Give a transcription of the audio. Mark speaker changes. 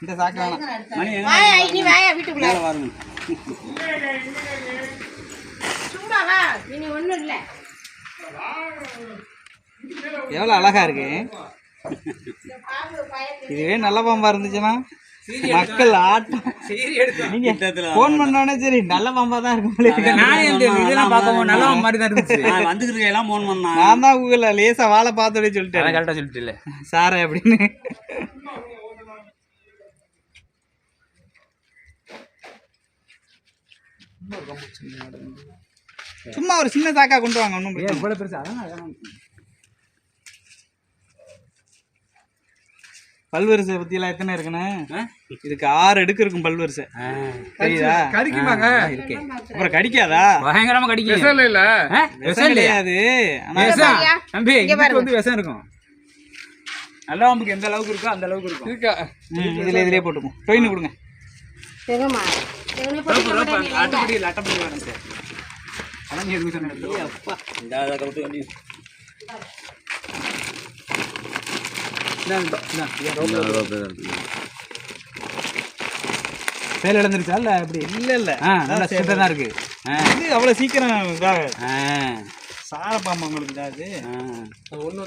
Speaker 1: இந்த சாக்கு வேணாம்.
Speaker 2: நீ வாயா வீட்டுக்குள்ள
Speaker 1: வரணும்.
Speaker 2: சும்மா வா, நீ ஒண்ணும் இல்ல.
Speaker 1: எவ்வளவு அழகா இருக்கு. இதுவே நல்ல பாம்பா இருந்துச்சுன்னா மக்கள் ஆட்டம். நீங்க போன் பண்ணோடனே சரி நல்ல பாம்பா தான் இருக்கும். நான் தான் கூகுள்ல லேசா வாழை பார்த்தோட சொல்லிட்டேன்.
Speaker 3: கரெக்டா சொல்லிட்டு இல்ல
Speaker 1: சார அப்படின்னு. சும்மா ஒரு சின்ன சாக்கா கொண்டு வாங்க. ஒன்றும் பெருசா பல்வரிசை பத்தி எல்லாம் எத்தனை இருக்குன்னு இதுக்கு 6 அடுக்கு இருக்கும். பல்வரிசை தெரியுதா?
Speaker 3: கடிக்குமாங்க?
Speaker 1: இருக்கு. அப்புறம் கடிக்காதா?
Speaker 3: பயங்கரமா கடிக்கும். விஷம் இல்ல
Speaker 1: விஷம் கிடையாது.
Speaker 3: தம்பி இங்க வந்து விஷம் இருக்கும். நல்ல பாம்புக்கு எந்த அளவுக்கு இருக்கோ அந்த அளவுக்கு இருக்கும். இருக்கா?
Speaker 1: இதுலயே போட்டுக்கும். டொயின் கொடுங்க.
Speaker 2: தெகமா தெகனே போட்டு
Speaker 3: அட்டப்படி வரணும் சார். அதான் நீ எதுக்கு சொன்னீங்க? அப்பா இந்த கவுத்து வண்டி
Speaker 1: வேலை இழந்துருச்சா? இல்ல அப்படி இல்ல
Speaker 3: நல்லா ஸ்ட்ரென்த்தா தான் இருக்கு.
Speaker 1: இது அவ்வளவு சீக்கிரம் இதாகாது. சார பாம்பு உங்களுக்கு இதாது.
Speaker 4: ஒன்னு